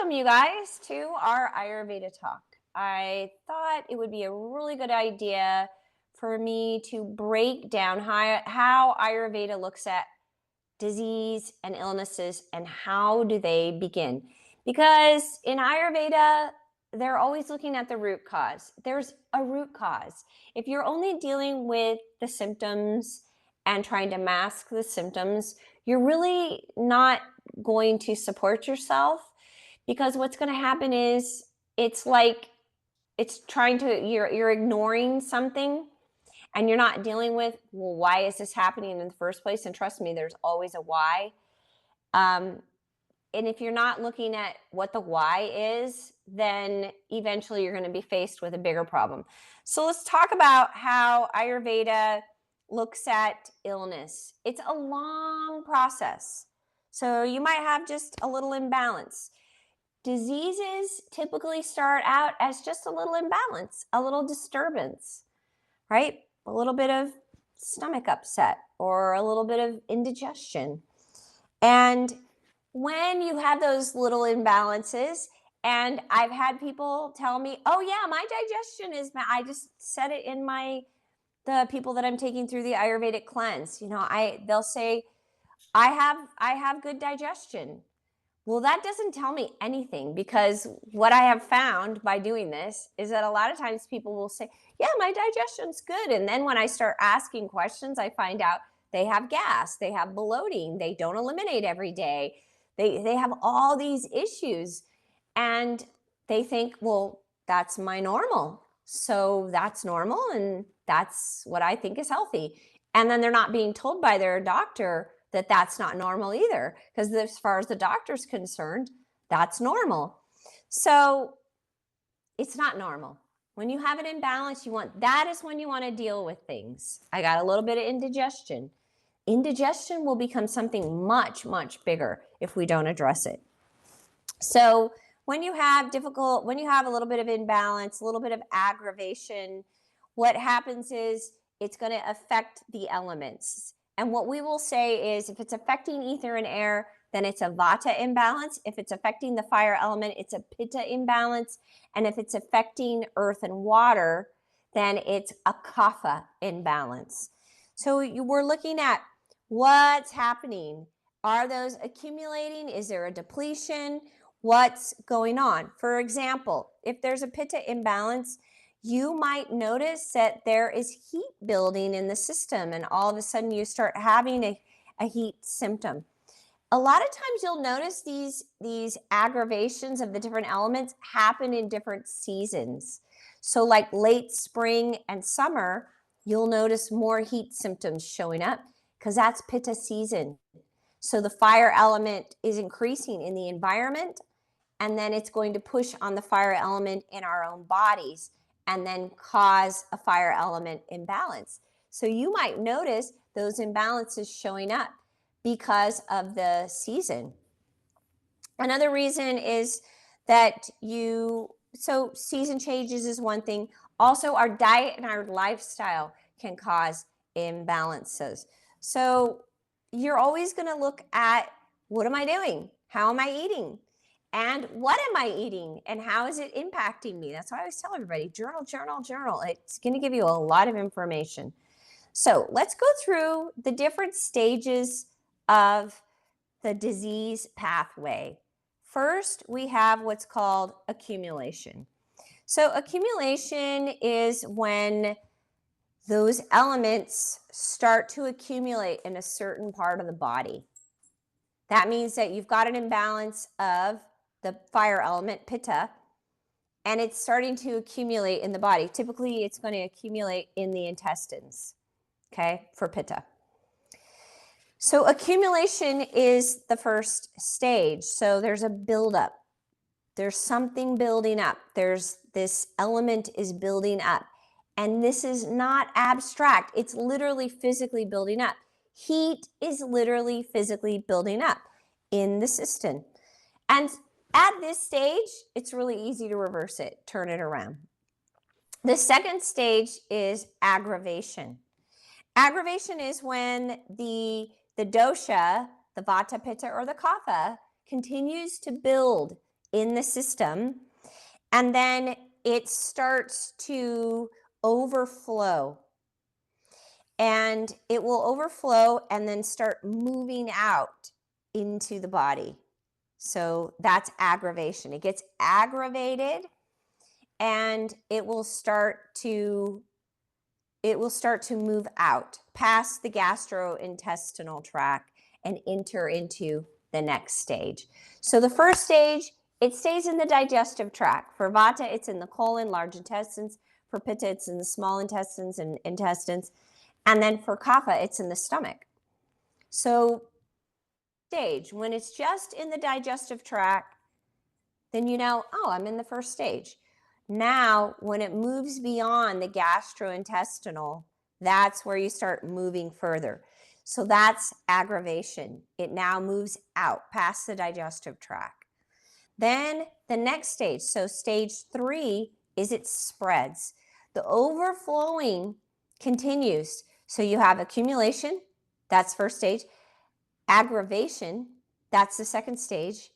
Welcome, you guys, to our Ayurveda talk. I thought it would be a really good idea for me to break down how Ayurveda looks at disease and illnesses and how do they begin. Because in Ayurveda, they're always looking at the root cause. There's a root cause. If you're only dealing with the symptoms and trying to mask the symptoms, you're really not going to support yourself, because what's going to happen is it's like it's trying to you're ignoring something, and you're not dealing with, well, why is this happening in the first place? And trust me, there's always a why. um, and if you're not looking at what the why is, then eventually you're going to be faced with a bigger problem. So let's talk about how Ayurveda looks at illness. It's a long process, so you might have just a little imbalance. Diseases typically start out as just a little imbalance, a little disturbance, right? A little bit of stomach upset or a little bit of indigestion. And when you have those little imbalances, and I've had people tell me, "Oh yeah, my digestion is bad." I just said it in the people that I'm taking through the Ayurvedic cleanse. They'll say, "I have good digestion." Well, that doesn't tell me anything, because what I have found by doing this is that a lot of times people will say, "Yeah, my digestion's good." And then when I start asking questions, I find out they have gas, they have bloating, they don't eliminate every day. They have all these issues, and they think, "Well, that's my normal. So that's normal, and that's what I think is healthy." And then they're not being told by their doctor that that's not normal either, because as far as the doctor's concerned, that's normal. So it's not normal. When you have an imbalance, that is when you want to deal with things. I got a little bit of indigestion. Indigestion will become something much, much bigger if we don't address it. So when you have a little bit of imbalance, a little bit of aggravation, what happens is it's going to affect the elements. And what we will say is, if it's affecting ether and air, then it's a vata imbalance. If it's affecting the fire element, it's a pitta imbalance. And if it's affecting earth and water, then it's a kapha imbalance. So we're looking at what's happening. Are those accumulating? Is there a depletion? What's going on? For example, if there's a pitta imbalance, you might notice that there is heat building in the system, and all of a sudden you start having a heat symptom. A lot of times you'll notice these aggravations of the different elements happen in different seasons. So like late spring and summer, you'll notice more heat symptoms showing up, because that's pitta season. So the fire element is increasing in the environment, and then it's going to push on the fire element in our own bodies and then cause a fire element imbalance. So you might notice those imbalances showing up because of the season. Another reason is that so season changes is one thing. Also, our diet and our lifestyle can cause imbalances. So you're always going to look at, what am I doing? How am I eating? And what am I eating? And how is it impacting me? That's why I always tell everybody, journal, journal, journal. It's going to give you a lot of information. So let's go through the different stages of the disease pathway. First, we have what's called accumulation. So accumulation is when those elements start to accumulate in a certain part of the body. That means that you've got an imbalance of the fire element, pitta, and it's starting to accumulate in the body. Typically, it's going to accumulate in the intestines, okay, for pitta. So accumulation is the first stage. So there's a buildup. There's something building up. This element is building up. And this is not abstract. It's literally physically building up. Heat is literally physically building up in the system. And at this stage, it's really easy to reverse it, turn it around. The second stage is aggravation. Aggravation is when the dosha, the vata, pitta, or the kapha, continues to build in the system, and then it starts to overflow. And it will overflow and then start moving out into the body. So that's aggravation. It gets aggravated and it will start to move out past the gastrointestinal tract and enter into the next stage. So the first stage, it stays in the digestive tract. For Vata, it's in the colon, large intestines. For Pitta, it's in the small intestines and intestines. And then for Kapha, it's in the stomach. So stage, when it's just in the digestive tract, then you know, oh, I'm in the first stage. Now, when it moves beyond the gastrointestinal, that's where you start moving further. So that's aggravation. It now moves out past the digestive tract. Then the next stage, so stage 3, is it spreads. The overflowing continues. So you have accumulation, that's first stage. Aggravation, that's the second stage.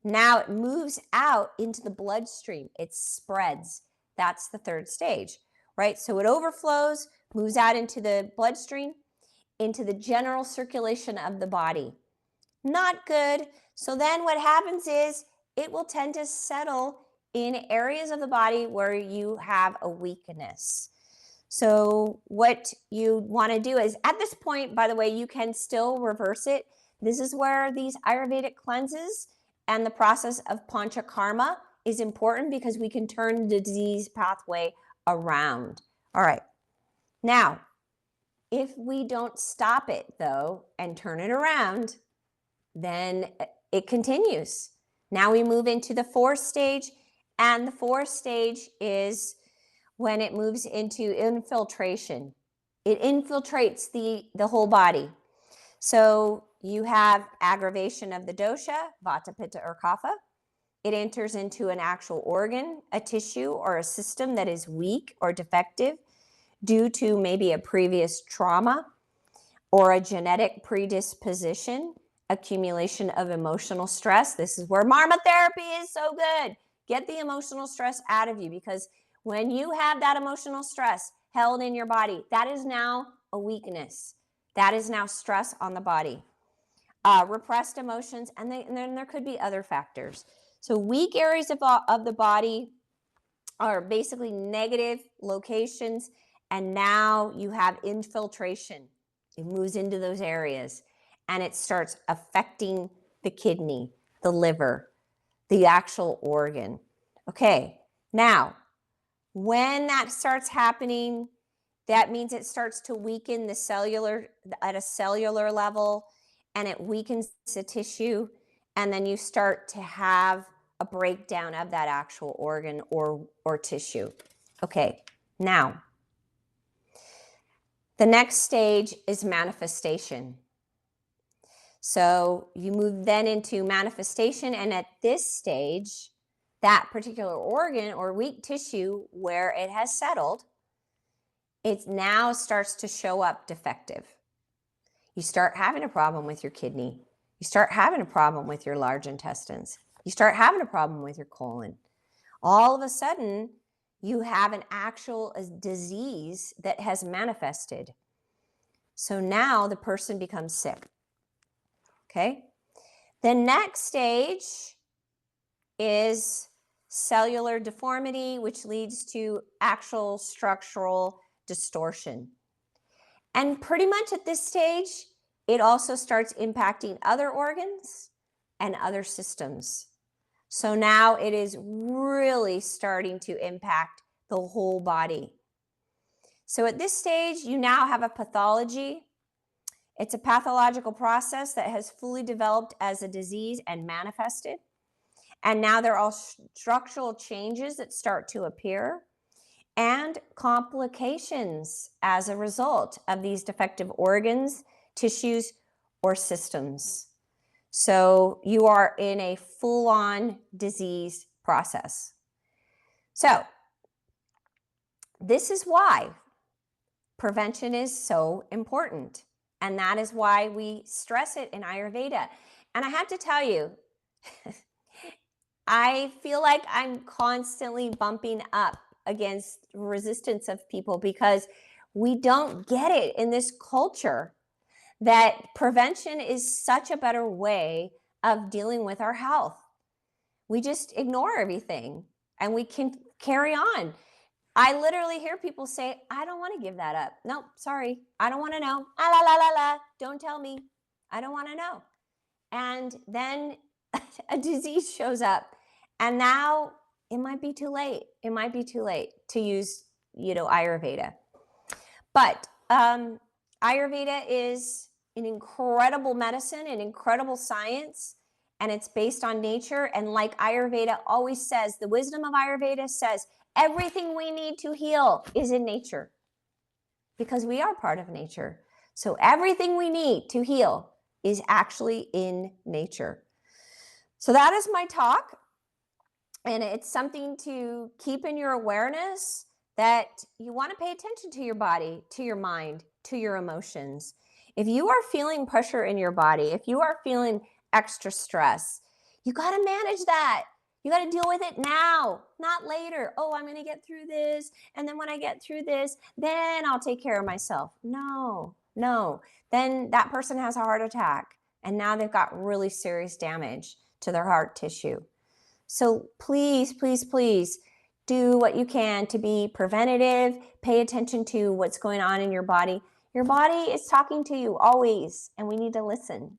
Now it moves out into the bloodstream. It spreads. That's the third stage, right? So it overflows, moves out into the bloodstream, into the general circulation of the body. Not good. So then what happens is it will tend to settle in areas of the body where you have a weakness. So what you want to do is, at this point, by the way, you can still reverse it. This is where these Ayurvedic cleanses and the process of panchakarma is important, because we can turn the disease pathway around. All right. Now, if we don't stop it, though, and turn it around, then it continues. Now we move into the fourth stage, and the fourth stage is when it moves into infiltration. It infiltrates the whole body. So you have aggravation of the dosha, Vata, Pitta, or Kapha. It enters into an actual organ, a tissue, or a system that is weak or defective due to maybe a previous trauma or a genetic predisposition, accumulation of emotional stress. This is where Marma therapy is so good. Get the emotional stress out of you, because when you have that emotional stress held in your body, that is now a weakness. That is now stress on the body. Repressed emotions, and then there could be other factors. So weak areas of the body are basically negative locations, and now you have infiltration. It moves into those areas, and it starts affecting the kidney, the liver, the actual organ. Okay, now, when that starts happening, that means it starts to weaken the cellular, at a cellular level, and it weakens the tissue, and then you start to have a breakdown of that actual organ or tissue. Okay, now, the next stage is manifestation. So you move then into manifestation, and at this stage, that particular organ or weak tissue where it has settled, it now starts to show up defective. You start having a problem with your kidney. You start having a problem with your large intestines. You start having a problem with your colon. All of a sudden, you have an actual disease that has manifested. So now the person becomes sick. Okay? The next stage is cellular deformity, which leads to actual structural distortion. And pretty much at this stage, it also starts impacting other organs and other systems. So now it is really starting to impact the whole body. So at this stage, you now have a pathology. It's a pathological process that has fully developed as a disease and manifested. And now there are structural changes that start to appear and complications as a result of these defective organs, tissues, or systems. So you are in a full-on disease process. So this is why prevention is so important. And that is why we stress it in Ayurveda. And I have to tell you, I feel like I'm constantly bumping up against resistance of people because we don't get it in this culture that prevention is such a better way of dealing with our health. We just ignore everything and we can carry on. I literally hear people say, I don't want to give that up. Nope, sorry. I don't want to know. Ah, la, la, la, la. Don't tell me. I don't want to know. And then a disease shows up. And now it might be too late. It might be too late to use, Ayurveda. But Ayurveda is an incredible medicine, an incredible science, and it's based on nature. And like Ayurveda always says, the wisdom of Ayurveda says everything we need to heal is in nature because we are part of nature. So everything we need to heal is actually in nature. So that is my talk. And it's something to keep in your awareness that you want to pay attention to your body, to your mind, to your emotions. If you are feeling pressure in your body, if you are feeling extra stress, you got to manage that. You got to deal with it now, not later. Oh, I'm going to get through this. And then when I get through this, then I'll take care of myself. No, no. Then that person has a heart attack and now they've got really serious damage to their heart tissue. So please, please, please do what you can to be preventative. Pay attention to what's going on in your body. Your body is talking to you always, and we need to listen.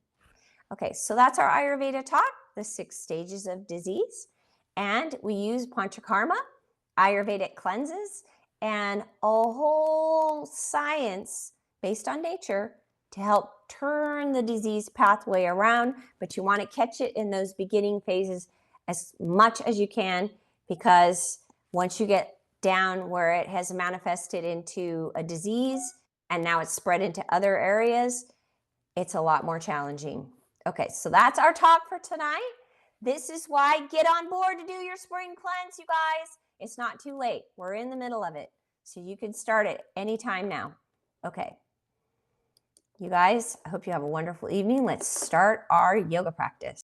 Okay, so that's our Ayurveda talk, the 6 stages of disease. And we use Panchakarma, Ayurvedic cleanses, and a whole science based on nature to help turn the disease pathway around. But you want to catch it in those beginning phases as much as you can, because once you get down where it has manifested into a disease and now it's spread into other areas, it's a lot more challenging. Okay, so that's our talk for tonight. This is why get on board to do your spring cleanse, you guys. It's not too late. We're in the middle of it. So you can start it anytime now. Okay. You guys, I hope you have a wonderful evening. Let's start our yoga practice.